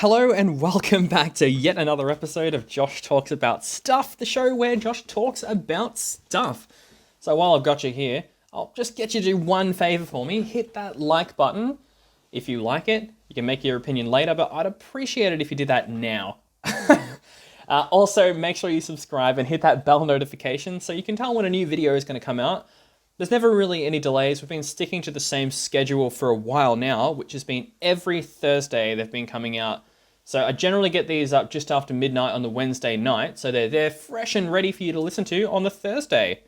Hello and welcome back to yet another episode of Josh Talks About Stuff, the show where Josh talks about stuff. So while I've got you here, I'll just get you to do one favor for me. Hit that like button if you like it. You can make your opinion later, but I'd appreciate it if you did that now. Also, make sure you subscribe and hit that bell notification so you can tell when a new video is going to come out. There's never really any delays. We've been sticking to the same schedule for a while now, which has been every Thursday they've been coming out. So I generally get these up just after midnight on the Wednesday night, so they're there fresh and ready for you to listen to on the Thursday.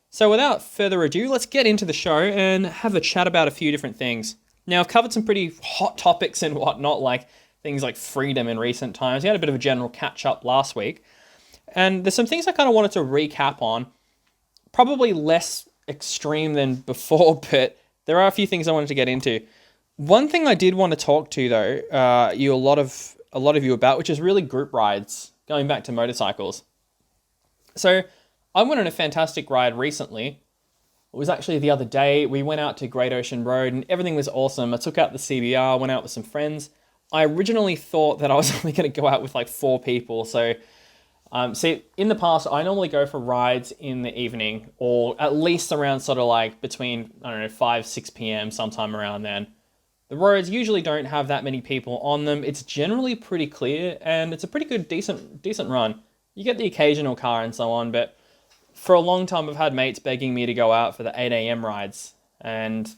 So without further ado, let's get into the show and have a chat about a few different things. Now, I've covered some pretty hot topics and whatnot, like things like freedom in recent times. We had a bit of a general catch-up last week. And there's some things I kind of wanted to recap on. Probably less extreme than before, but there are a few things I wanted to get into. One thing I did want to talk to though, a lot of you about, which is really group rides, going back to motorcycles. So I went on a fantastic ride recently. It was actually the other day. We went out to Great Ocean Road and everything was awesome. I took out the CBR, went out with some friends. I originally thought that I was only going to go out with like 4 people, so see, in the past, I normally go for rides in the evening or at least around sort of like between, 5, 6 p.m. sometime around then. The roads usually don't have that many people on them. It's generally pretty clear and it's a pretty good, decent run. You get the occasional car and so on, but for a long time, I've had mates begging me to go out for the 8 a.m. rides. And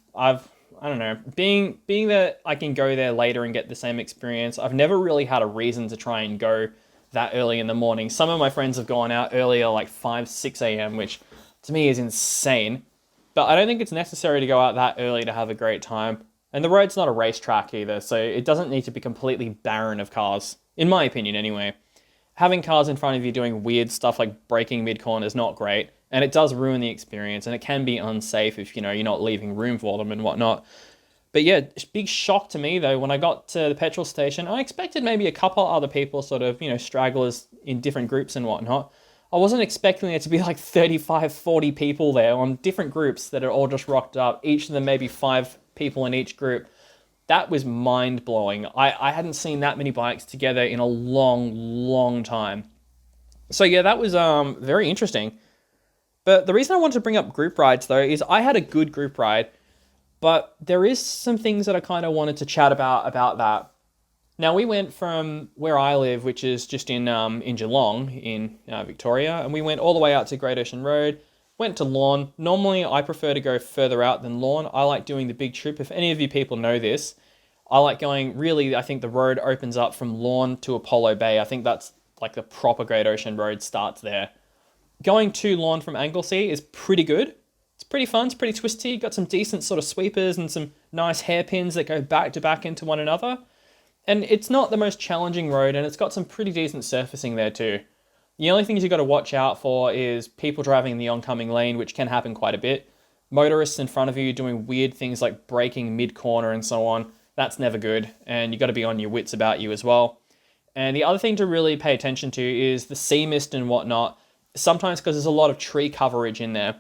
being that I can go there later and get the same experience, I've never really had a reason to try and go that early in the morning. Some of my friends have gone out earlier, like 5, 6 a.m., which to me is insane. But I don't think it's necessary to go out that early to have a great time. And the road's not a racetrack either, so it doesn't need to be completely barren of cars, in my opinion anyway. Having cars in front of you doing weird stuff like braking mid-corner is not great, and it does ruin the experience, and it can be unsafe if you're not leaving room for them and whatnot. But yeah, big shock to me though, when I got to the petrol station, I expected maybe a couple other people, sort of, stragglers in different groups and whatnot. I wasn't expecting there to be like 35, 40 people there on different groups that are all just rocked up, each of them maybe 5 people in each group. That was mind-blowing. I hadn't seen that many bikes together in a long, long time. So yeah, that was very interesting. But the reason I wanted to bring up group rides though is I had a good group ride. But there is some things that I kind of wanted to chat about that. Now, we went from where I live, which is just in Geelong, in Victoria, and we went all the way out to Great Ocean Road, went to Lorne. Normally, I prefer to go further out than Lorne. I like doing the big trip. If any of you people know this, I like going, really, I think the road opens up from Lorne to Apollo Bay. I think that's like the proper Great Ocean Road starts there. Going to Lorne from Anglesea is pretty good. It's pretty fun, it's pretty twisty, got some decent sort of sweepers and some nice hairpins that go back to back into one another. And it's not the most challenging road, and it's got some pretty decent surfacing there too. The only things you got to watch out for is people driving in the oncoming lane, which can happen quite a bit. Motorists in front of you doing weird things like braking mid-corner and so on. That's never good, and you got to be on your wits about you as well. And the other thing to really pay attention to is the sea mist and whatnot. Sometimes because there's a lot of tree coverage in there,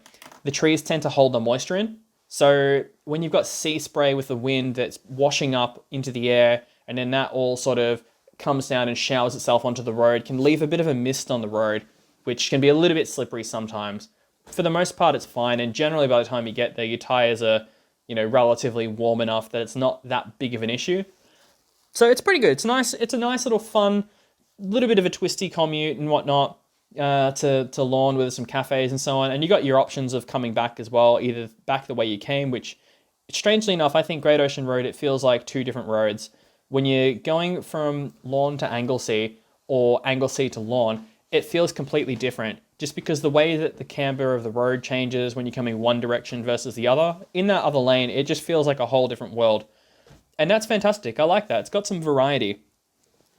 the trees tend to hold the moisture in. So when you've got sea spray with the wind that's washing up into the air, and then that all sort of comes down and showers itself onto the road, can leave a bit of a mist on the road, which can be a little bit slippery sometimes. For the most part, it's fine. And generally by the time you get there, your tires are, relatively warm enough that it's not that big of an issue. So it's pretty good. It's nice. It's a nice little fun, little bit of a twisty commute and whatnot. To Lorne with some cafes and so on, and you got your options of coming back as well, either back the way you came, which strangely enough, I think Great Ocean Road, it feels like 2 different roads. When you're going from Lorne to Anglesea or Anglesea to Lorne, it feels completely different just because the way that the camber of the road changes when you're coming one direction versus the other. In that other lane, it just feels like a whole different world. And that's fantastic. I like that. It's got some variety.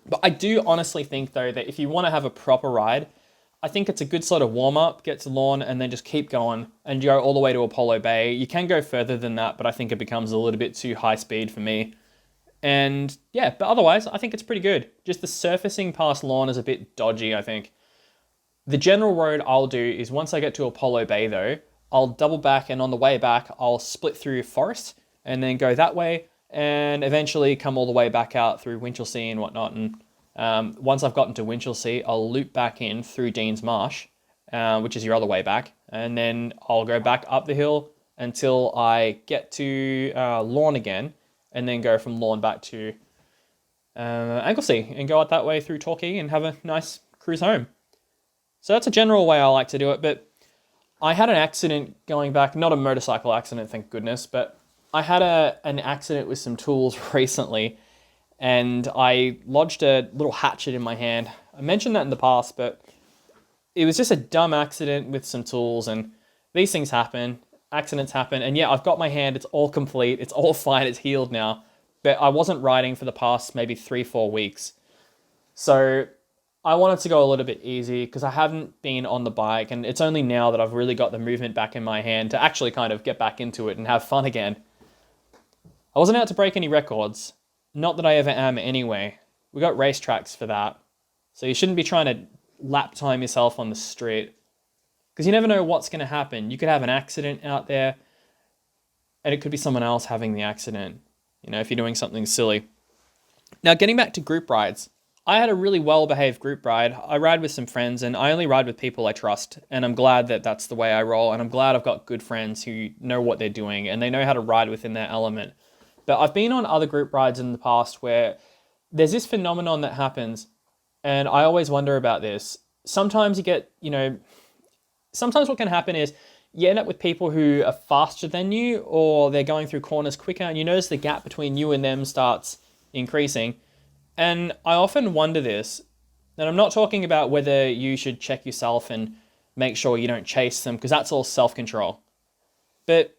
But I do honestly think though that if you want to have a proper ride, I think it's a good sort of warm-up, get to Lorne, and then just keep going and go all the way to Apollo Bay. You can go further than that, but I think it becomes a little bit too high speed for me. And yeah, but otherwise, I think it's pretty good. Just the surfacing past Lorne is a bit dodgy, I think. The general road I'll do is once I get to Apollo Bay, though, I'll double back, and on the way back, I'll split through forest and then go that way and eventually come all the way back out through Winchelsea and whatnot. And once I've gotten to Winchelsea, I'll loop back in through Dean's Marsh, which is your other way back, and then I'll go back up the hill until I get to Lawn again, and then go from Lawn back to Anglesey and go out that way through Torquay and have a nice cruise home. So that's a general way I like to do it, but I had an accident going back, not a motorcycle accident, thank goodness, but I had an accident with some tools recently, and I lodged a little hatchet in my hand. I mentioned that in the past, but it was just a dumb accident with some tools, and these things happen, accidents happen, and yeah, I've got my hand, it's all complete, it's all fine, it's healed now, but I wasn't riding for the past maybe 3-4 weeks. So I wanted to go a little bit easy because I haven't been on the bike, and it's only now that I've really got the movement back in my hand to actually kind of get back into it and have fun again. I wasn't out to break any records. Not that I ever am anyway. We got racetracks for that. So you shouldn't be trying to lap time yourself on the street, because you never know what's going to happen. You could have an accident out there, and it could be someone else having the accident, if you're doing something silly. Now, getting back to group rides. I had a really well-behaved group ride. I ride with some friends, and I only ride with people I trust, and I'm glad that that's the way I roll, and I'm glad I've got good friends who know what they're doing, and they know how to ride within their element. But I've been on other group rides in the past where there's this phenomenon that happens, and I always wonder about this. Sometimes you get, sometimes what can happen is you end up with people who are faster than you, or they're going through corners quicker, and you notice the gap between you and them starts increasing. And I often wonder this, and I'm not talking about whether you should check yourself and make sure you don't chase them, because that's all self-control. But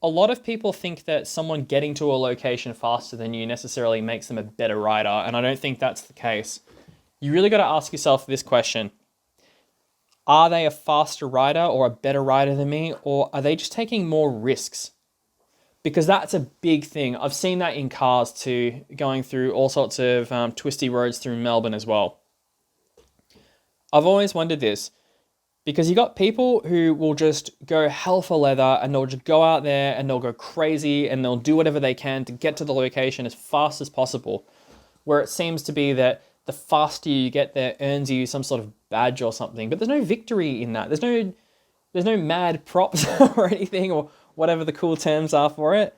a lot of people think that someone getting to a location faster than you necessarily makes them a better rider, and I don't think that's the case. You really got to ask yourself this question. Are they a faster rider or a better rider than me, or are they just taking more risks? Because that's a big thing. I've seen that in cars too, going through all sorts of twisty roads through Melbourne as well. I've always wondered this, because you got people who will just go hell for leather, and they'll just go out there and they'll go crazy and they'll do whatever they can to get to the location as fast as possible, where it seems to be that the faster you get there earns you some sort of badge or something. But there's no victory in that. There's no mad props or anything, or whatever the cool terms are for it.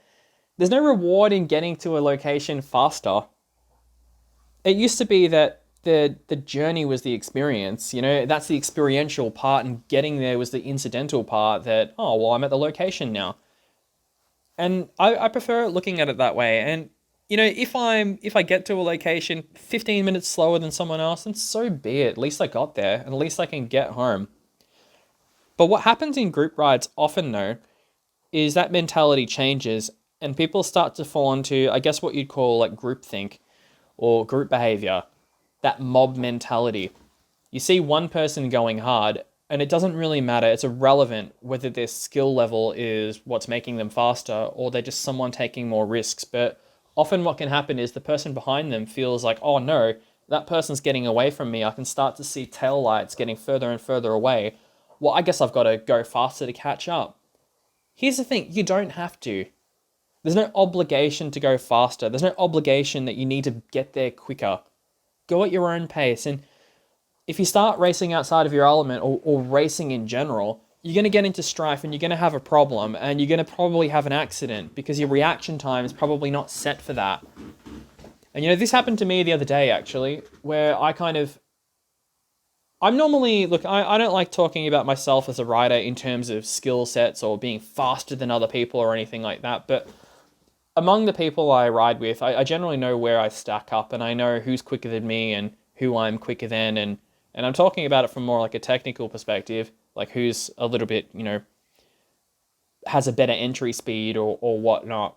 There's no reward in getting to a location faster. It used to be that the journey was the experience, that's the experiential part, and getting there was the incidental part that, oh, well, I'm at the location now. And I prefer looking at it that way. And, if I get to a location 15 minutes slower than someone else, then so be it. At least I got there, and at least I can get home. But what happens in group rides often, though, is that mentality changes, and people start to fall into, I guess, what you'd call like groupthink or group behavior, that mob mentality. You see one person going hard, and it doesn't really matter. It's irrelevant whether their skill level is what's making them faster, or they're just someone taking more risks. But often what can happen is the person behind them feels like, oh no, that person's getting away from me. I can start to see tail lights getting further and further away. Well, I guess I've got to go faster to catch up. Here's the thing, you don't have to. There's no obligation to go faster. There's no obligation that you need to get there quicker. Go at your own pace. And if you start racing outside of your element, or racing in general, you're going to get into strife, and you're going to have a problem, and you're going to probably have an accident because your reaction time is probably not set for that. And this happened to me the other day, actually, where I'm normally, look, I don't like talking about myself as a rider in terms of skill sets or being faster than other people or anything like that, but among the people I ride with, I generally know where I stack up, and I know who's quicker than me and who I'm quicker than, and I'm talking about it from more like a technical perspective, like who's a little bit, has a better entry speed or whatnot.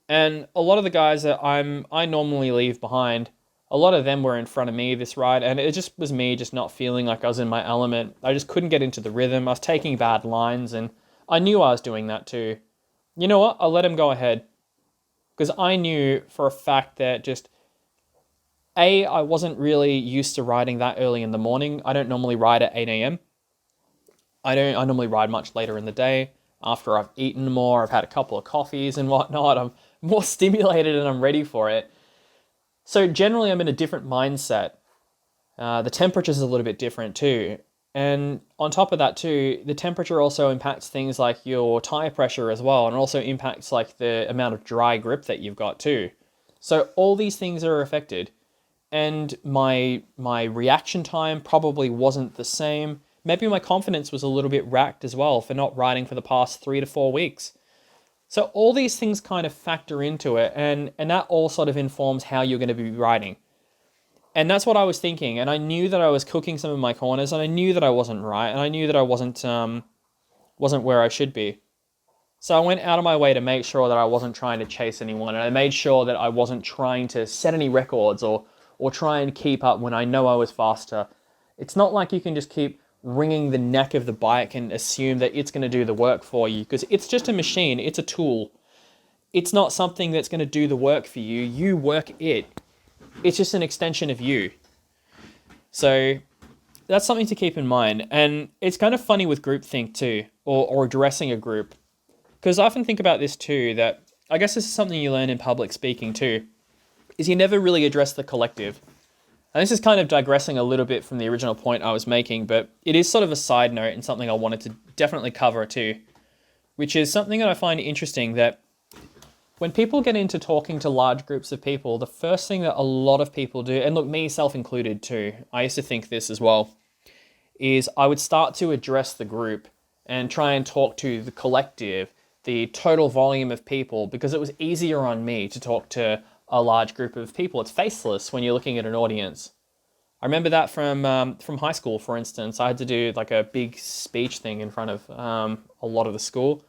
And a lot of the guys that I normally leave behind, a lot of them were in front of me this ride, and it just was me just not feeling like I was in my element. I just couldn't get into the rhythm. I was taking bad lines, and I knew I was doing that too. You know what? I'll let him go ahead. Because I knew for a fact that I wasn't really used to riding that early in the morning. I don't normally ride at 8 a.m. I normally ride much later in the day after I've eaten more, I've had a couple of coffees and whatnot. I'm more stimulated and I'm ready for it. So generally I'm in a different mindset. The temperature's a little bit different too. And on top of that too, the temperature also impacts things like your tire pressure as well, and also impacts like the amount of dry grip that you've got too. So all these things are affected. And my reaction time probably wasn't the same. Maybe my confidence was a little bit racked as well for not riding for the past 3 to 4 weeks. So all these things kind of factor into it, and that all sort of informs how you're going to be riding. And that's what I was thinking. And I knew that I was cooking some of my corners, and I knew that I wasn't right, and I knew that I wasn't where I should be. So I went out of my way to make sure that I wasn't trying to chase anyone, and I made sure that I wasn't trying to set any records or try and keep up when I know I was faster. It's not like you can just keep wringing the neck of the bike and assume that it's going to do the work for you, because it's just a machine, it's a tool. It's not something that's going to do the work for you. You work it. It's just an extension of you. So that's something to keep in mind. And it's kind of funny with groupthink too, or addressing a group. Because I often think about this too, that I guess this is something you learn in public speaking too, is you never really address the collective. And this is kind of digressing a little bit from the original point I was making, but it is sort of a side note and something I wanted to definitely cover too, which is something that I find interesting, that when people get into talking to large groups of people, the first thing that a lot of people do, and look, me self included too, I used to think this as well, is I would start to address the group and try and talk to the collective, the total volume of people, because it was easier on me to talk to a large group of people. It's faceless when you're looking at an audience. I remember that from high school, for instance. I had to do like a big speech thing in front of a lot of the school.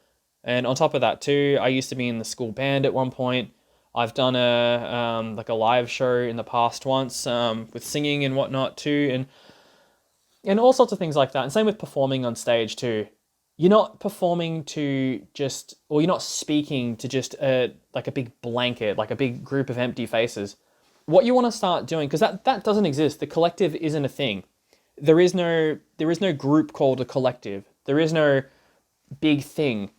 And on top of that too, I used to be in the school band at one point. I've done a live show in the past once with singing and whatnot too, and all sorts of things like that. And same with performing on stage too. You're not performing to just, or you're not speaking to just like a big blanket, like a big group of empty faces. What you want to start doing, because that doesn't exist. The collective isn't a thing. There is no group called a collective. There is no big thing.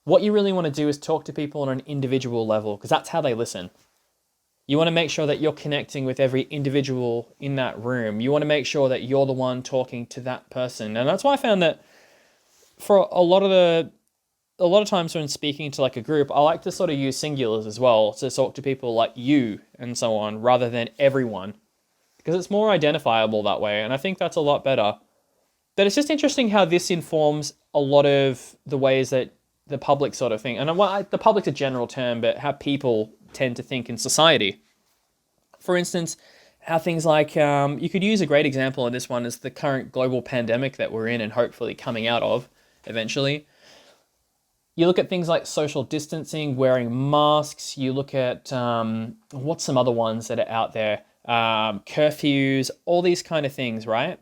What you really want to do is talk to people on an individual level, because that's how they listen. You want to make sure that you're connecting with every individual in that room. You want to make sure that you're the one talking to that person. And that's why I found that for a lot of times when speaking to like a group, I like to sort of use singulars as well to talk to people like you and so on, rather than everyone, because it's more identifiable that way. And I think that's a lot better. But it's just interesting how this informs a lot of the ways that the public sort of thing, and the public's a general term, but how people tend to think in society. For instance, how things like, you could use a great example of this one is the current global pandemic that we're in and hopefully coming out of eventually. You look at things like social distancing, wearing masks. You look at what's some other ones that are out there, curfews, all these kind of things, right?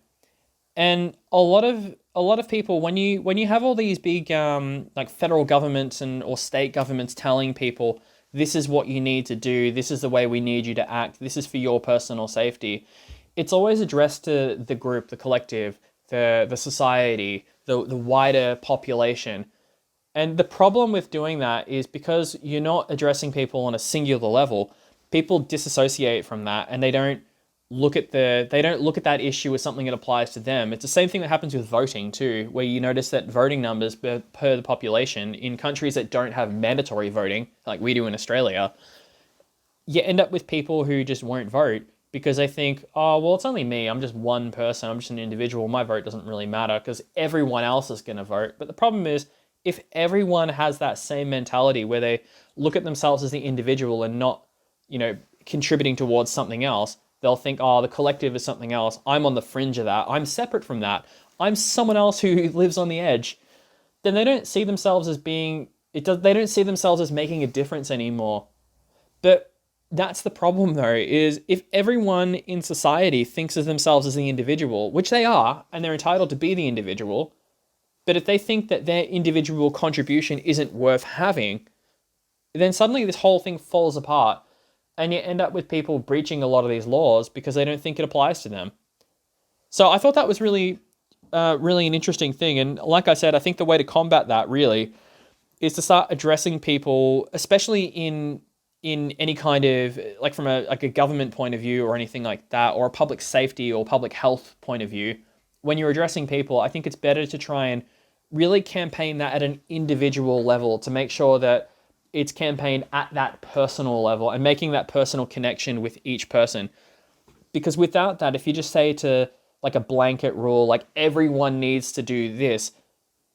And a lot of people, when you have all these big like federal governments or state governments telling people, this is what you need to do, this is the way we need you to act, this is for your personal safety, it's always addressed to the group, the collective, the society, the wider population. And the problem with doing that is because you're not addressing people on a singular level, people disassociate from that and they don't look at that issue as something that applies to them. It's the same thing that happens with voting too, where you notice that voting numbers per the population in countries that don't have mandatory voting, like we do in Australia, you end up with people who just won't vote because they think, oh, well, it's only me. I'm just one person. I'm just an individual. My vote doesn't really matter because everyone else is going to vote. But the problem is, if everyone has that same mentality where they look at themselves as the individual and not, contributing towards something else, they'll think, oh, the collective is something else. I'm on the fringe of that. I'm separate from that. I'm someone else who lives on the edge. Then they don't see themselves as they don't see themselves as making a difference anymore. But that's the problem though, is if everyone in society thinks of themselves as the individual, which they are, and they're entitled to be the individual, but if they think that their individual contribution isn't worth having, then suddenly this whole thing falls apart. And you end up with people breaching a lot of these laws because they don't think it applies to them. So I thought that was really an interesting thing. And like I said, I think the way to combat that really is to start addressing people, especially in any kind of, like, from a government point of view or anything like that, or a public safety or public health point of view. When you're addressing people, I think it's better to try and really campaign that at an individual level, to make sure that it's campaigned at that personal level and making that personal connection with each person. Because without that, if you just say to, like, a blanket rule, like everyone needs to do this,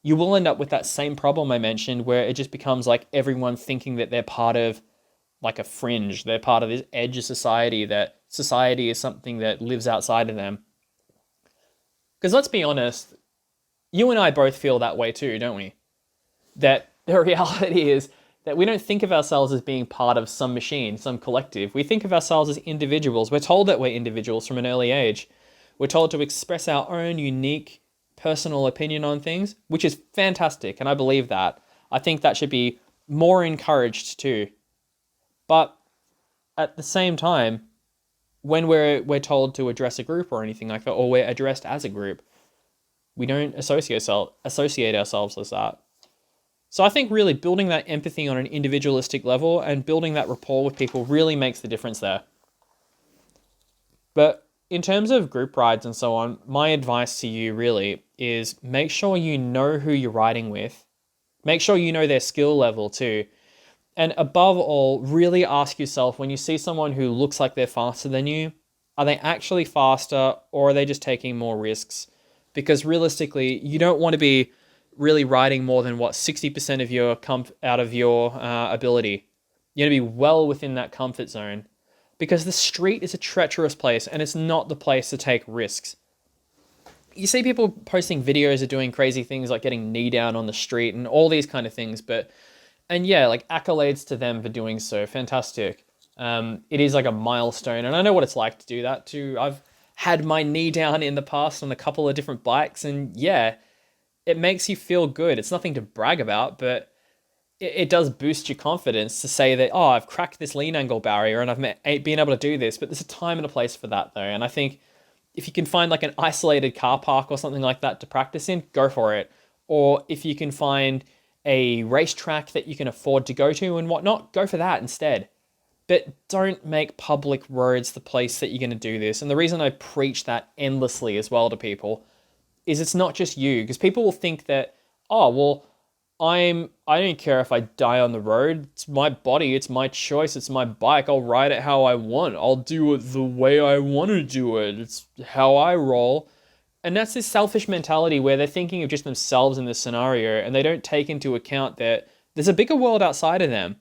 you will end up with that same problem I mentioned, where it just becomes like everyone thinking that they're part of, like, a fringe. They're part of this edge of society, that society is something that lives outside of them. Because let's be honest, you and I both feel that way too, don't we? That the reality is that we don't think of ourselves as being part of some machine, some collective. We think of ourselves as individuals. We're told that we're individuals from an early age. We're told to express our own unique personal opinion on things, which is fantastic, and I believe that. I think that should be more encouraged too. But at the same time, when we're told to address a group or anything like that, or we're addressed as a group, we don't associate ourselves as that. So I think really building that empathy on an individualistic level and building that rapport with people really makes the difference there. But in terms of group rides and so on, my advice to you really is make sure you know who you're riding with. Make sure you know their skill level too. And above all, really ask yourself, when you see someone who looks like they're faster than you, are they actually faster, or are they just taking more risks? Because realistically, you don't want to be really riding more than 60% of your out of your ability. You want to be well within that comfort zone, because the street is a treacherous place and it's not the place to take risks. You see people posting videos of doing crazy things like getting knee down on the street and all these kind of things, and yeah, like, accolades to them for doing so. Fantastic. It is like a milestone, and I know what it's like to do that too. I've had my knee down in the past on a couple of different bikes, and yeah, it makes you feel good. It's nothing to brag about, but it does boost your confidence to say that, oh, I've cracked this lean angle barrier and I've been able to do this. But there's a time and a place for that though. And I think if you can find like an isolated car park or something like that to practice in, go for it. Or if you can find a racetrack that you can afford to go to and whatnot, go for that instead. But don't make public roads the place that you're going to do this. And the reason I preach that endlessly as well to people is it's not just you, because people will think that, oh, well, I don't care if I die on the road. It's my body, it's my choice, it's my bike. I'll ride it how I want. I'll do it the way I want to do it. It's how I roll. And that's this selfish mentality where they're thinking of just themselves in this scenario, and they don't take into account that there's a bigger world outside of them.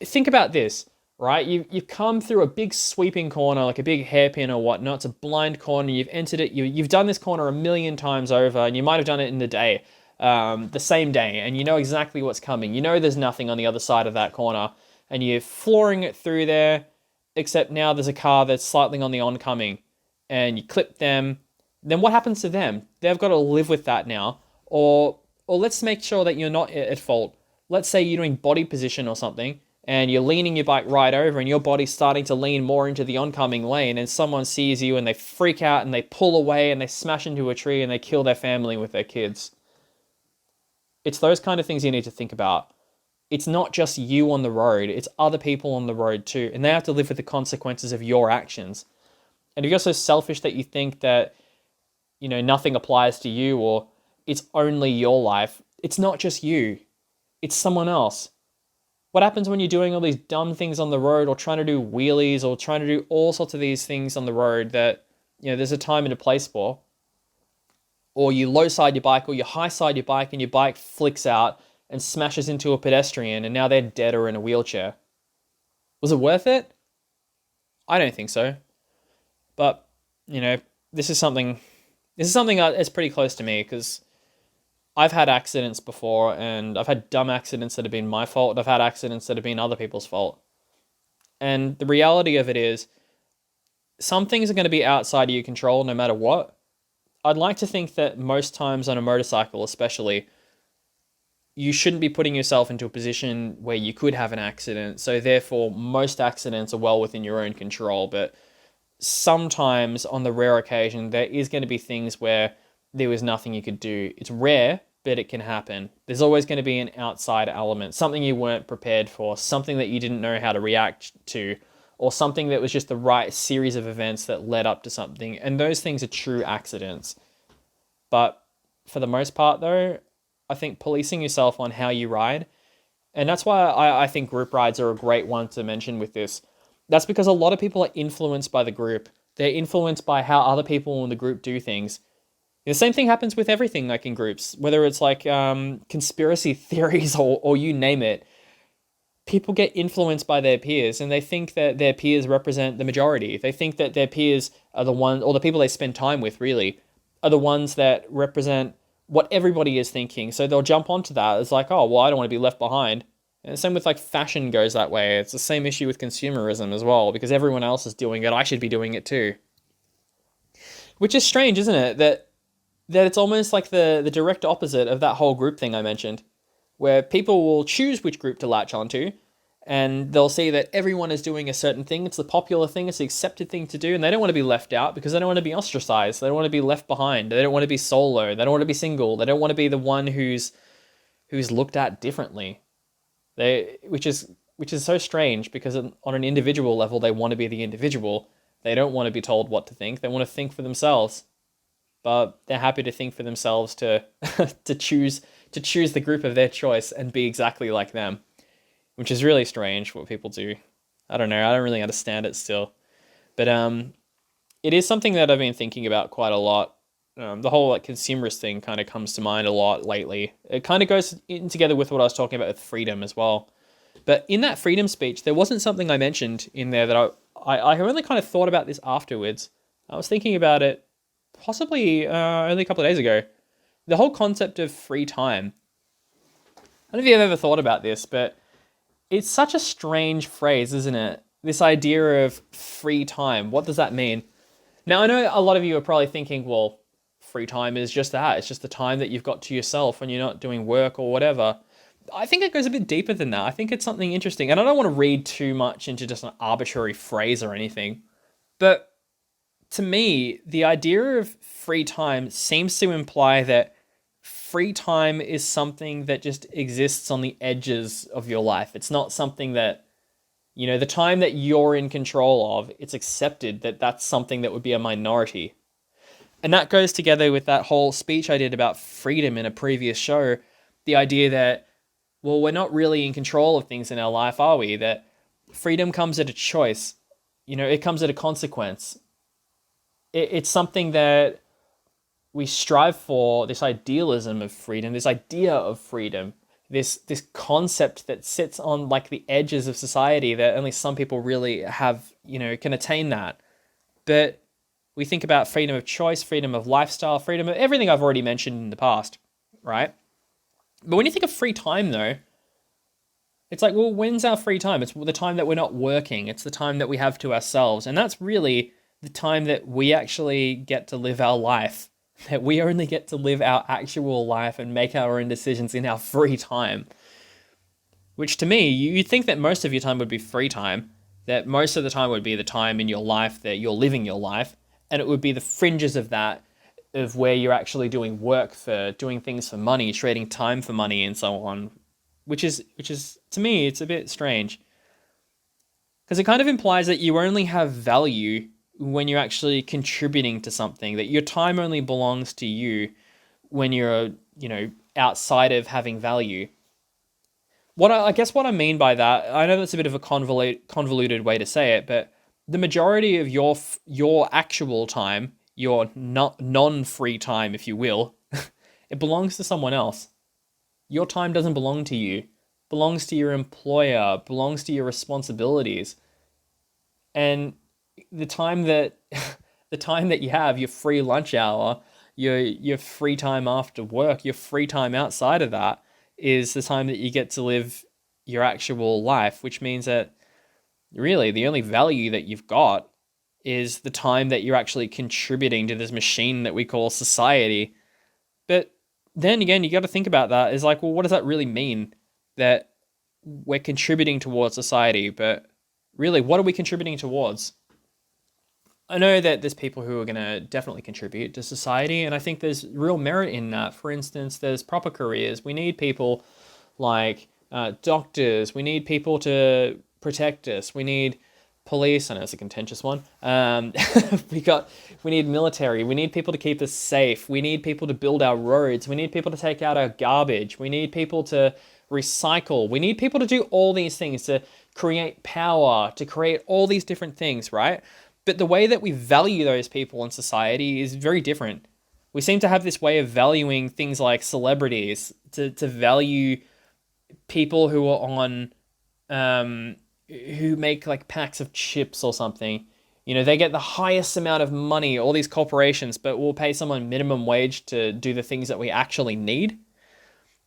Think about this, right? You've come through a big sweeping corner, like a big hairpin or whatnot. It's a blind corner. You've entered it. You've done this corner a million times over, and you might have done it in the day, the same day, and you know exactly what's coming. You know there's nothing on the other side of that corner, and you're flooring it through there, except now there's a car that's slightly on the oncoming, and you clip them. Then what happens to them? They've got to live with that now. Or let's make sure that you're not at fault. Let's say you're doing body position or something, and you're leaning your bike right over, and your body's starting to lean more into the oncoming lane, and someone sees you and they freak out and they pull away and they smash into a tree and they kill their family with their kids. It's those kind of things you need to think about. It's not just you on the road, it's other people on the road too, and they have to live with the consequences of your actions. And if you're so selfish that you think that, you know, nothing applies to you, or it's only your life, it's not just you, it's someone else. What happens when you're doing all these dumb things on the road, or trying to do wheelies, or trying to do all sorts of these things on the road that, you know, there's a time and a place for? Or you low side your bike, or you high side your bike, and your bike flicks out and smashes into a pedestrian, and now they're dead or in a wheelchair. Was it worth it? I don't think so. But, you know, this is something that's pretty close to me, because I've had accidents before, and I've had dumb accidents that have been my fault. I've had accidents that have been other people's fault. And the reality of it is, some things are going to be outside of your control no matter what. I'd like to think that most times on a motorcycle especially, you shouldn't be putting yourself into a position where you could have an accident. So therefore, most accidents are well within your own control. But sometimes, on the rare occasion, there is going to be things where there was nothing you could do. It's rare, but it can happen. There's always going to be an outside element, something you weren't prepared for, something that you didn't know how to react to, or something that was just the right series of events that led up to something. And those things are true accidents. But for the most part, though, I think policing yourself on how you ride, and that's why I think group rides are a great one to mention with this. That's because a lot of people are influenced by the group. They're influenced by how other people in the group do things. The same thing happens with everything, like in groups, whether it's like conspiracy theories or you name it. People get influenced by their peers, and they think that their peers represent the majority. They think that their peers are the ones, or the people they spend time with, really, are the ones that represent what everybody is thinking. So they'll jump onto that. It's like, oh, well, I don't want to be left behind. And the same with like fashion goes that way. It's the same issue with consumerism as well, because everyone else is doing it. I should be doing it too. Which is strange, isn't it? That it's almost like the direct opposite of that whole group thing I mentioned, where people will choose which group to latch onto, and they'll see that everyone is doing a certain thing. It's the popular thing, it's the accepted thing to do, and they don't want to be left out because they don't want to be ostracized. They don't want to be left behind. They don't want to be solo. They don't want to be single. They don't want to be the one who's looked at differently. Which is so strange, because on an individual level, they want to be the individual. They don't want to be told what to think. They want to think for themselves. But they're happy to think for themselves to to choose the group of their choice and be exactly like them, which is really strange what people do. I don't know. I don't really understand it still, but it is something that I've been thinking about quite a lot. The whole like consumerist thing kind of comes to mind a lot lately. It kind of goes in together with what I was talking about with freedom as well. But in that freedom speech, there wasn't something I mentioned in there that I only kind of thought about this afterwards. I was thinking about it possibly only a couple of days ago. The whole concept of free time. I don't know if you've ever thought about this, but it's such a strange phrase, isn't it? This idea of free time. What does that mean? Now, I know a lot of you are probably thinking, well, free time is just that. It's just the time that you've got to yourself when you're not doing work or whatever. I think it goes a bit deeper than that. I think it's something interesting. And I don't want to read too much into just an arbitrary phrase or anything. But to me, the idea of free time seems to imply that free time is something that just exists on the edges of your life. It's not something that, the time that you're in control of, it's accepted that that's something that would be a minority. And that goes together with that whole speech I did about freedom in a previous show. The idea that, well, we're not really in control of things in our life, are we? That freedom comes at a choice. It comes at a consequence. It's something that we strive for, this idealism of freedom, this idea of freedom, this concept that sits on like the edges of society that only some people really have, can attain that. But we think about freedom of choice, freedom of lifestyle, freedom of everything I've already mentioned in the past, right? But when you think of free time, though, it's like, well, when's our free time? It's the time that we're not working. It's the time that we have to ourselves. And that's really the time that we actually get to live our life, that we only get to live our actual life and make our own decisions in our free time. Which to me, you'd think that most of your time would be free time, that most of the time would be the time in your life that you're living your life, and it would be the fringes of that, of where you're actually doing work for, doing things for money, trading time for money and so on, which is to me, it's a bit strange. Because it kind of implies that you only have value when you're actually contributing to something, that your time only belongs to you when you're, outside of having value. I guess what I mean by that, I know that's a bit of a convoluted way to say it, but the majority of your actual time, your non-free time, if you will, it belongs to someone else. Your time doesn't belong to you. It belongs to your employer, belongs to your responsibilities. And the time that you have, your free lunch hour, your free time after work, your free time outside of that, is the time that you get to live your actual life, which means that really the only value that you've got is the time that you're actually contributing to this machine that we call society. But then again, you got to think about that. Is like, well, what does that really mean? That we're contributing towards society, but really, what are we contributing towards? I know that there's people who are going to definitely contribute to society, and I think there's real merit in that. For instance, there's proper careers. We need people like doctors. We need people to protect us. We need police. I know it's a contentious one. We need military. We need people to keep us safe. We need people to build our roads. We need people to take out our garbage. We need people to recycle. We need people to do all these things, to create power, to create all these different things, right? But the way that we value those people in society is very different. We seem to have this way of valuing things like celebrities, to value people who are on, who make like packs of chips or something. You know, they get the highest amount of money, all these corporations, but we'll pay someone minimum wage to do the things that we actually need,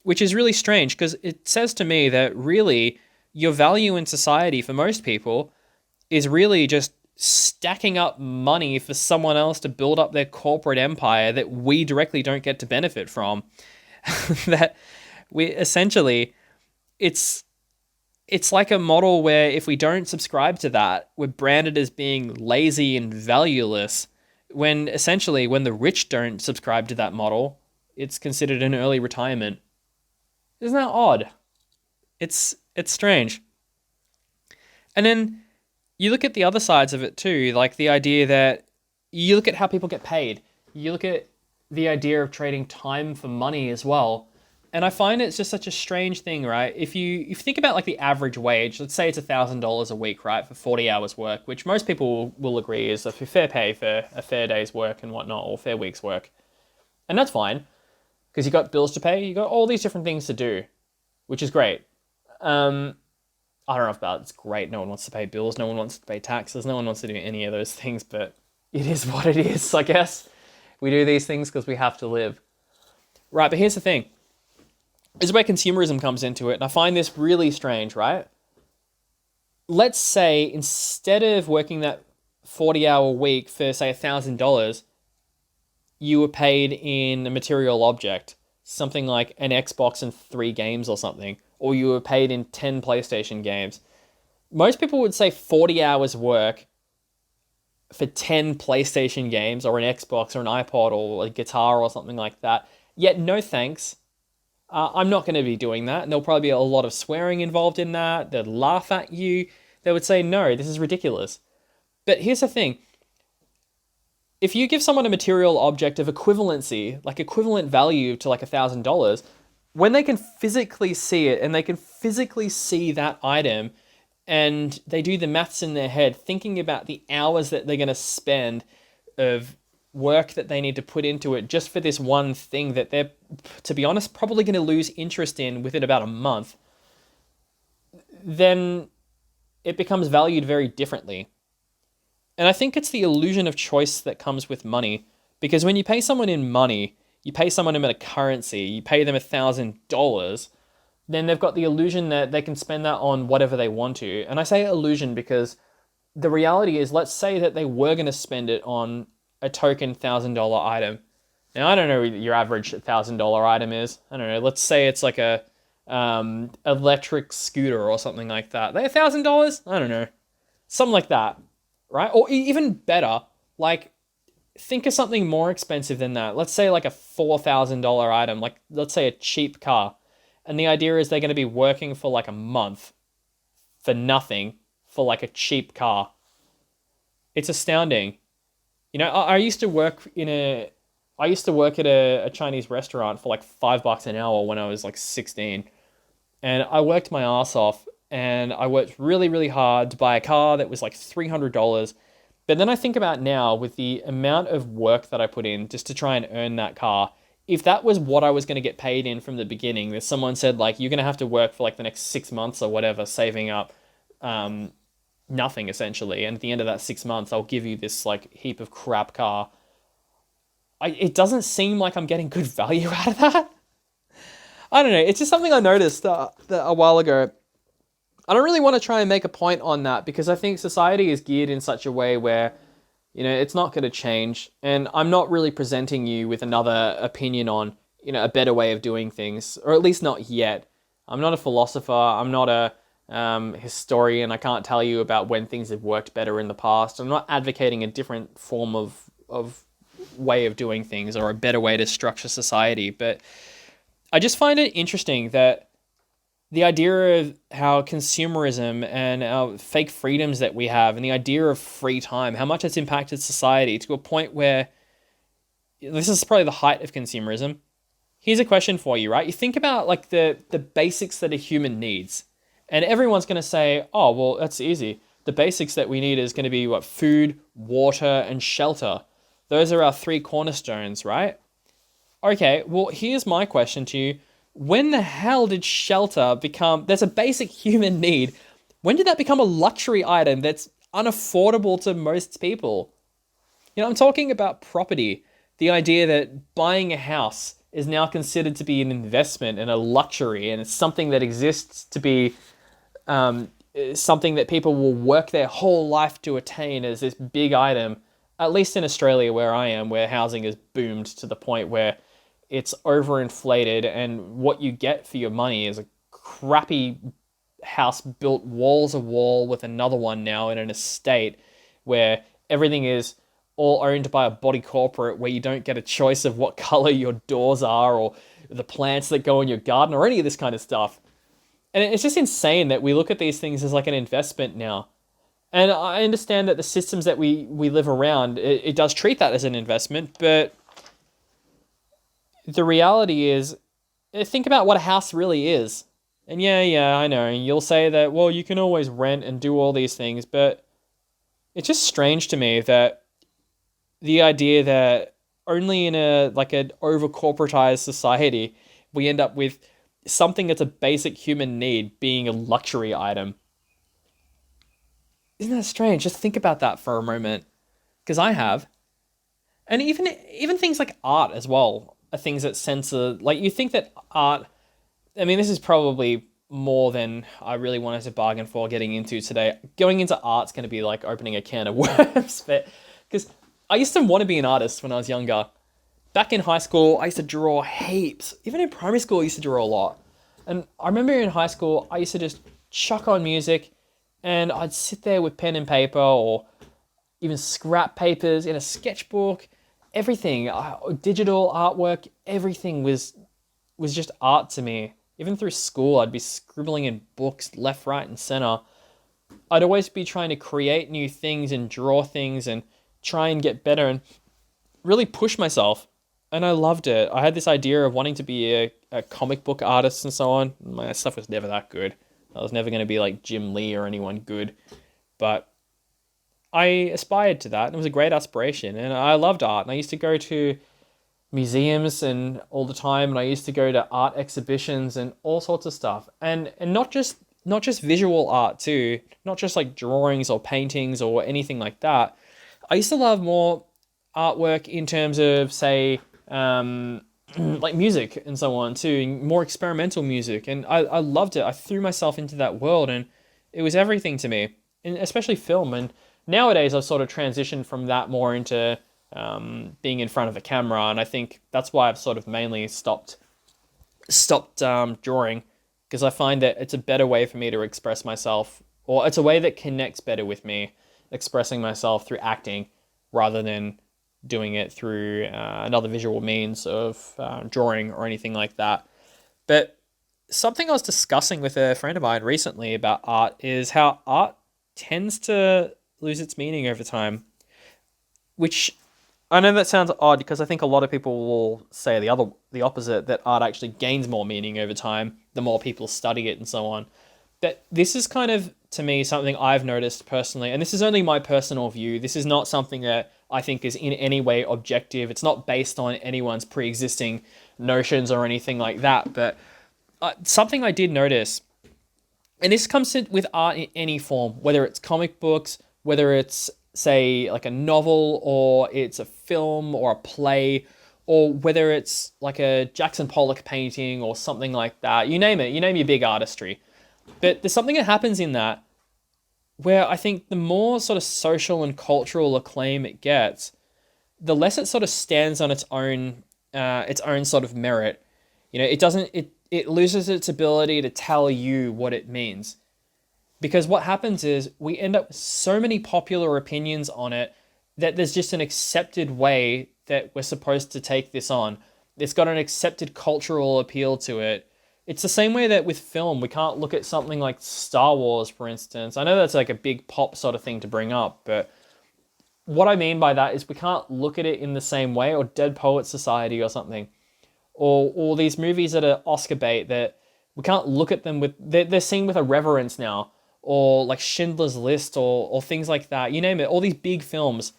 which is really strange because it says to me that really your value in society for most people is really just stacking up money for someone else to build up their corporate empire that we directly don't get to benefit from. That we essentially, it's like a model where if we don't subscribe to that, we're branded as being lazy and valueless, when essentially when the rich don't subscribe to that model, it's considered an early retirement. Isn't that odd? It's strange. And then you look at the other sides of it too, like the idea that you look at how people get paid. You look at the idea of trading time for money as well. And I find it's just such a strange thing, right? If you think about like the average wage, let's say it's $1,000 a week, right, for 40 hours work, which most people will agree is a fair pay for a fair day's work and whatnot, or fair week's work. And that's fine, because you got bills to pay, you got all these different things to do, which is great. I don't know if it's great. No one wants to pay bills. No one wants to pay taxes. No one wants to do any of those things, but it is what it is, I guess. We do these things because we have to live. Right, but here's the thing. This is where consumerism comes into it, and I find this really strange, right? Let's say instead of working that 40-hour week for, say, $1,000, you were paid in a material object, something like an Xbox and 3 games or something, or you were paid in 10 PlayStation games. Most people would say 40 hours work for 10 PlayStation games or an Xbox or an iPod or a guitar or something like that. Yet, no thanks. I'm not going to be doing that. And there'll probably be a lot of swearing involved in that. They'd laugh at you. They would say, no, this is ridiculous. But here's the thing. If you give someone a material object of equivalency, like equivalent value to like $1,000, when they can physically see it and they can physically see that item and they do the maths in their head, thinking about the hours that they're going to spend of work that they need to put into it just for this one thing that they're, to be honest, probably going to lose interest in within about a month, then it becomes valued very differently. And I think it's the illusion of choice that comes with money, because when you pay someone in money, you pay someone in a currency, you pay them $1,000, then they've got the illusion that they can spend that on whatever they want to. And I say illusion because the reality is, let's say that they were going to spend it on a token $1,000 item. Now, I don't know what your average $1,000 item is. I don't know. Let's say it's like a electric scooter or something like that. They $1,000? I don't know. Something like that, right? Or even better, like, think of something more expensive than that. Let's say like a $4,000 item, like let's say a cheap car. And the idea is they're going to be working for like a month for nothing for like a cheap car. It's astounding. You know, I used to work at a Chinese restaurant for like $5 an hour when I was like 16. And I worked my ass off and I worked really, really hard to buy a car that was like $300. But then I think about now, with the amount of work that I put in just to try and earn that car, if that was what I was going to get paid in from the beginning, that someone said like, you're going to have to work for like the next 6 months or whatever, saving up nothing essentially. And at the end of that 6 months, I'll give you this like heap of crap car. It doesn't seem like I'm getting good value out of that. I don't know. It's just something I noticed a while ago. I don't really want to try and make a point on that because I think society is geared in such a way where, you know, it's not going to change. And I'm not really presenting you with another opinion on, you know, a better way of doing things, or at least not yet. I'm not a philosopher. I'm not a historian. I can't tell you about when things have worked better in the past. I'm not advocating a different form of way of doing things or a better way to structure society, but I just find it interesting that the idea of how consumerism and our fake freedoms that we have and the idea of free time, how much it's impacted society to a point where this is probably the height of consumerism. Here's a question for you, right? You think about like the basics that a human needs, and everyone's going to say, oh, well, that's easy. The basics that we need is going to be what? Food, water, and shelter. Those are our three cornerstones, right? Okay, well, here's my question to you. When the hell did shelter become, that's a basic human need. When did that become a luxury item that's unaffordable to most people? I'm talking about property. The idea that buying a house is now considered to be an investment and a luxury, and it's something that exists to be something that people will work their whole life to attain as this big item, at least in Australia where I am, where housing has boomed to the point where it's overinflated, and what you get for your money is a crappy house built wall to wall with another one now in an estate where everything is all owned by a body corporate, where you don't get a choice of what color your doors are or the plants that go in your garden or any of this kind of stuff. And it's just insane that we look at these things as like an investment now. And I understand that the systems that we live around, it does treat that as an investment, but the reality is, think about what a house really is. And yeah, I know, you'll say that, well, you can always rent and do all these things, but it's just strange to me that the idea that only in an over corporatized society we end up with something that's a basic human need being a luxury item. Isn't that strange? Just think about that for a moment, because I have. And even things like art as well are things that censor. Like, you think that art, I mean, this is probably more than I really wanted to bargain for getting into today. Going into art's going to be like opening a can of worms, but because I used to want to be an artist when I was younger. Back in high school, I used to draw heaps. Even in primary school, I used to draw a lot. And I remember in high school, I used to just chuck on music, and I'd sit there with pen and paper or even scrap papers in a sketchbook. Everything, digital artwork, everything was just art to me. Even through school, I'd be scribbling in books left, right, and center. I'd always be trying to create new things and draw things and try and get better and really push myself. And I loved it. I had this idea of wanting to be a comic book artist and so on. My stuff was never that good. I was never going to be like Jim Lee or anyone good. But I aspired to that, and it was a great aspiration. And I loved art. And I used to go to museums and all the time, and I used to go to art exhibitions and all sorts of stuff. And not just visual art too, not just like drawings or paintings or anything like that. I used to love more artwork in terms of, say, like music and so on too, more experimental music. And I loved it. I threw myself into that world, and it was everything to me, and especially film. And nowadays I've sort of transitioned from that more into being in front of a camera, and I think that's why I've sort of mainly stopped drawing, because I find that it's a better way for me to express myself, or it's a way that connects better with me, expressing myself through acting rather than doing it through another visual means of drawing or anything like that. But something I was discussing with a friend of mine recently about art is how art tends to lose its meaning over time, which I know that sounds odd, because I think a lot of people will say the opposite, that art actually gains more meaning over time the more people study it and so on. But this is kind of, to me, something I've noticed personally, and this is only my personal view. This is not something that I think is in any way objective. It's not based on anyone's pre-existing notions or anything like that. But something I did notice, and this comes with art in any form, whether it's comic books, whether it's, say, like a novel, or it's a film or a play, or whether it's like a Jackson Pollock painting or something like that. You name it. You name your big artistry. But there's something that happens in that where I think the more sort of social and cultural acclaim it gets, the less it sort of stands on its own sort of merit. It loses its ability to tell you what it means. Because what happens is we end up with so many popular opinions on it that there's just an accepted way that we're supposed to take this on. It's got an accepted cultural appeal to it. It's the same way that with film, we can't look at something like Star Wars, for instance. I know that's like a big pop sort of thing to bring up, but what I mean by that is we can't look at it in the same way, or Dead Poet Society or something, or these movies that are Oscar bait that we can't look at them with, they're seen with a reverence now, or like Schindler's List, or things like that. You name it, all these big films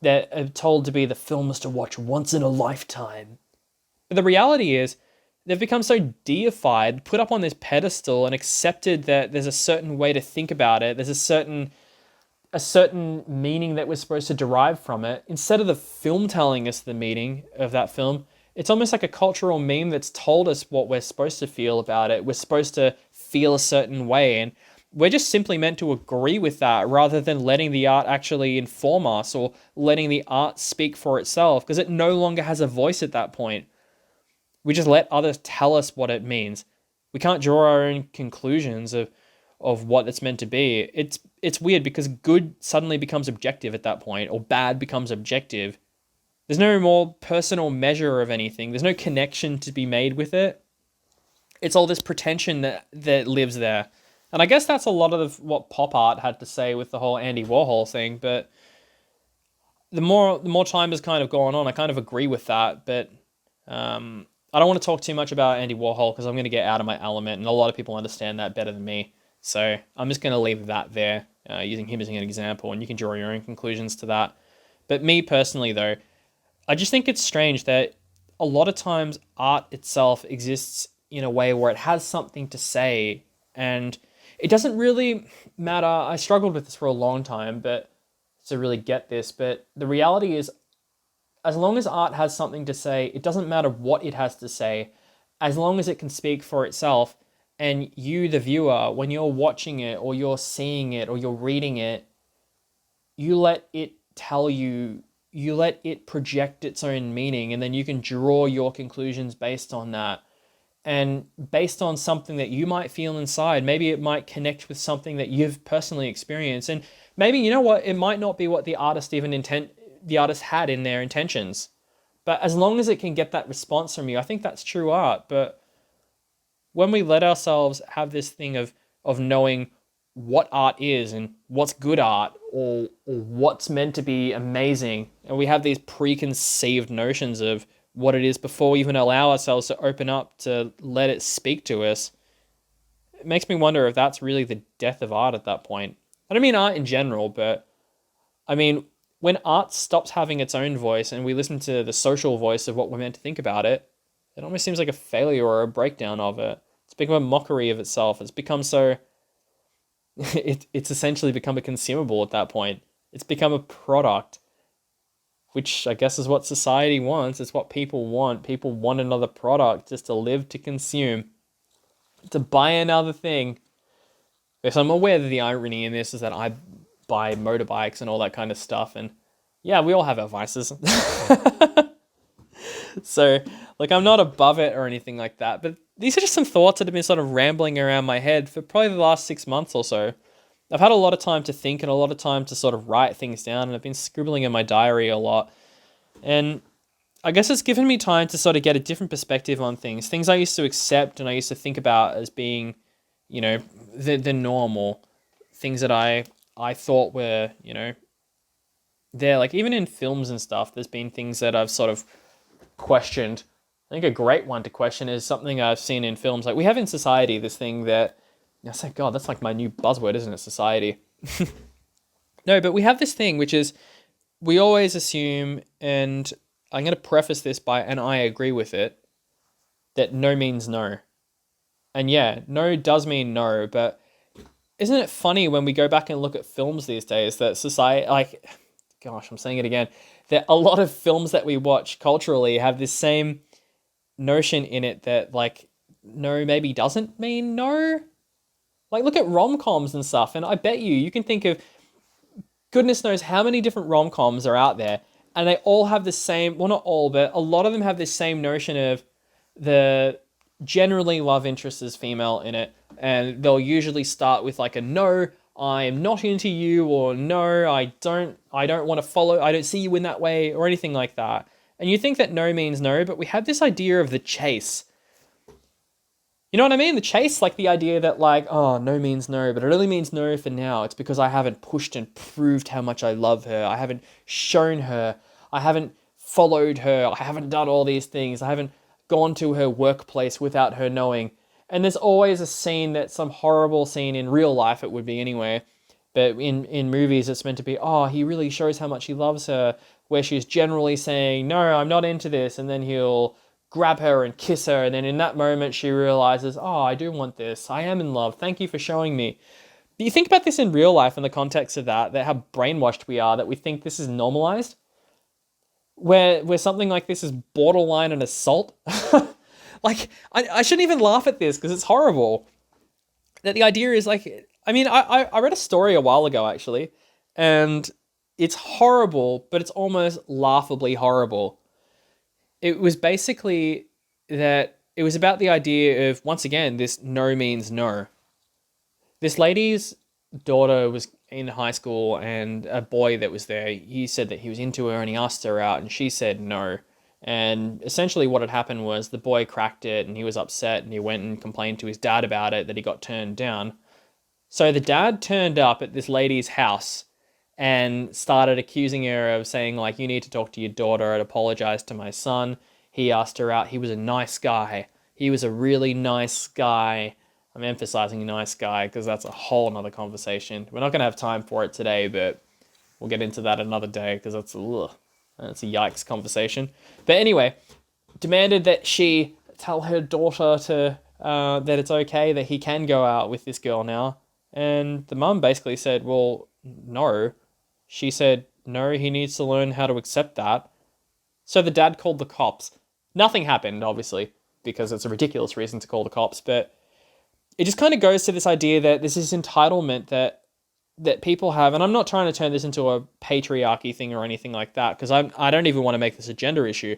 that are told to be the films to watch once in a lifetime. But the reality is, they've become so deified, put up on this pedestal, and accepted that there's a certain way to think about it. There's a certain meaning that we're supposed to derive from it. Instead of the film telling us the meaning of that film, it's almost like a cultural meme that's told us what we're supposed to feel about it. We're supposed to feel a certain way, and we're just simply meant to agree with that rather than letting the art actually inform us or letting the art speak for itself, because it no longer has a voice at that point. We just let others tell us what it means. We can't draw our own conclusions of what it's meant to be. It's weird because good suddenly becomes objective at that point, or bad becomes objective. There's no more personal measure of anything. There's no connection to be made with it. It's all this pretension that lives there. And I guess that's a lot of what pop art had to say with the whole Andy Warhol thing. But the more time has kind of gone on, I kind of agree with that. But I don't want to talk too much about Andy Warhol because I'm going to get out of my element, and a lot of people understand that better than me. So I'm just going to leave that there, using him as an example, and you can draw your own conclusions to that. But me personally, though, I just think it's strange that a lot of times art itself exists in a way where it has something to say, and it doesn't really matter. I struggled with this for a long time, but to really get this, but the reality is, as long as art has something to say, it doesn't matter what it has to say, as long as it can speak for itself. And you, the viewer, when you're watching it, or you're seeing it, or you're reading it, you let it tell you, you let it project its own meaning, and then you can draw your conclusions based on that. And based on something that you might feel inside, maybe it might connect with something that you've personally experienced. And maybe, you know what, it might not be what the artist had in their intentions. But as long as it can get that response from you, I think that's true art. But when we let ourselves have this thing of knowing what art is and what's good art, or what's meant to be amazing, and we have these preconceived notions of what it is before we even allow ourselves to open up to let it speak to us, it makes me wonder if that's really the death of art at that point. I don't mean art in general, but I mean, when art stops having its own voice and we listen to the social voice of what we're meant to think about it, it almost seems like a failure or a breakdown of it. It's become a mockery of itself. It's become so... it's essentially become a consumable at that point. It's become a product, which I guess is what society wants. It's what people want. People want another product just to live, to consume, to buy another thing. Yes, I'm aware that the irony in this is that I buy motorbikes and all that kind of stuff, and yeah, we all have our vices. So, like, I'm not above it or anything like that, but these are just some thoughts that have been sort of rambling around my head for probably the last 6 months or so. I've had a lot of time to think and a lot of time to sort of write things down, and I've been scribbling in my diary a lot. And I guess it's given me time to sort of get a different perspective on things. Things I used to accept and I used to think about as being, you know, the normal. Things that I thought were, you know, there. Like, even in films and stuff, there's been things that I've sort of questioned. I think a great one to question is something I've seen in films. Like, we have in society this thing that, I say, God, that's like my new buzzword, isn't it? Society. No, but we have this thing, which is we always assume, and I'm going to preface this by, and I agree with it, that no means no. And yeah, no does mean no, but isn't it funny when we go back and look at films these days that society, like, gosh, I'm saying it again, that a lot of films that we watch culturally have this same notion in it that, like, no maybe doesn't mean no. Like, look at rom-coms and stuff, and I bet you can think of goodness knows how many different rom-coms are out there, and they all have the same, well, not all, but a lot of them have this same notion of the generally love interest is female in it, and they'll usually start with like a no, I'm not into you, or no, I don't want to follow, I don't see you in that way, or anything like that. And you think that no means no, but we have this idea of the chase. You know what I mean? The chase, like the idea that like, oh, no means no, but it only means no for now. It's because I haven't pushed and proved how much I love her. I haven't shown her. I haven't followed her. I haven't done all these things. I haven't gone to her workplace without her knowing. And there's always a scene that's some horrible scene in real life, it would be anyway. But in movies, it's meant to be, oh, he really shows how much he loves her, where she's generally saying, no, I'm not into this. And then he'll grab her and kiss her. And then in that moment, she realizes, oh, I do want this. I am in love. Thank you for showing me. But you think about this in real life in the context of that how brainwashed we are, that we think this is normalized, where something like this is borderline an assault. Like, I shouldn't even laugh at this because it's horrible. That the idea is like, I mean, I read a story a while ago, actually, and it's horrible, but it's almost laughably horrible. It was basically that it was about the idea of, once again, this no means no. This lady's daughter was in high school, and a boy that was there, he said that he was into her and he asked her out, and she said no. And essentially what had happened was the boy cracked it and he was upset and he went and complained to his dad about it, that he got turned down. So the dad turned up at this lady's house and started accusing her of saying, like, you need to talk to your daughter. I'd apologize to my son. He asked her out. He was a nice guy. He was a really nice guy. I'm emphasizing nice guy because that's a whole nother conversation. We're not going to have time for it today, but we'll get into that another day because that's a yikes conversation. But anyway, demanded that she tell her daughter to that it's okay, that he can go out with this girl now. And the mum basically said, well, no. She said, no, he needs to learn how to accept that. So the dad called the cops. Nothing happened, obviously, because it's a ridiculous reason to call the cops. But it just kind of goes to this idea that there's this entitlement that people have. And I'm not trying to turn this into a patriarchy thing or anything like that, because I don't even want to make this a gender issue.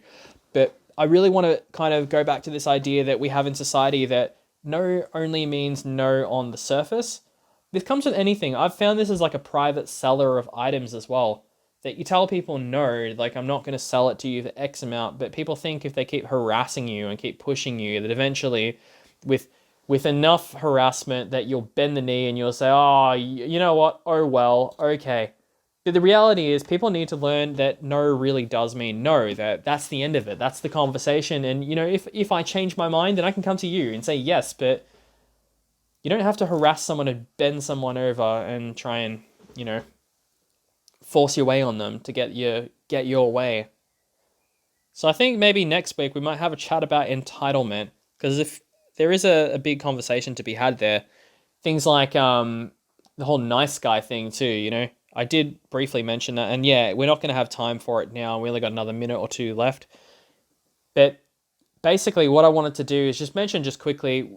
But I really want to kind of go back to this idea that we have in society that no only means no on the surface. This comes with anything. I've found this as like a private seller of items as well. That you tell people no, like, I'm not going to sell it to you for X amount, but people think if they keep harassing you and keep pushing you, that eventually with enough harassment that you'll bend the knee and you'll say, oh, you know what? Oh, well, okay. But the reality is people need to learn that no really does mean no, that's the end of it. That's the conversation. And, you know, if I change my mind, then I can come to you and say yes, but you don't have to harass someone and bend someone over and try and, you know, force your way on them to get your way. So I think maybe next week we might have a chat about entitlement, because if there is a big conversation to be had there, things like the whole nice guy thing too, you know. I did briefly mention that, and yeah, we're not going to have time for it now. We only got another minute or two left. But basically what I wanted to do is just mention just quickly,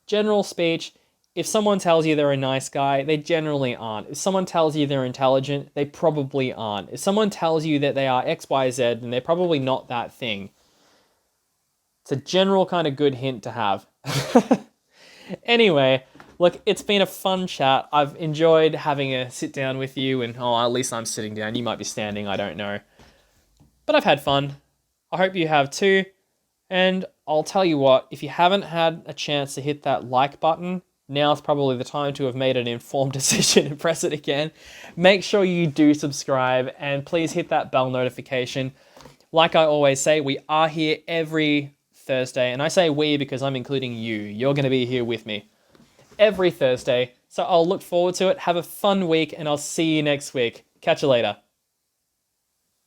general speech. If someone tells you they're a nice guy, they generally aren't. If someone tells you they're intelligent, they probably aren't. If someone tells you that they are X, Y, Z, then they're probably not that thing. It's a general kind of good hint to have. Anyway, look, it's been a fun chat. I've enjoyed having a sit down with you, and at least I'm sitting down. You might be standing, I don't know. But I've had fun. I hope you have too. And I'll tell you what, if you haven't had a chance to hit that like button, now's probably the time to have made an informed decision and press it again. Make sure you do subscribe, and please hit that bell notification. Like I always say, we are here every Thursday, and I say we because I'm including you. You're going to be here with me every Thursday, so I'll look forward to it. Have a fun week, and I'll see you next week. Catch you later.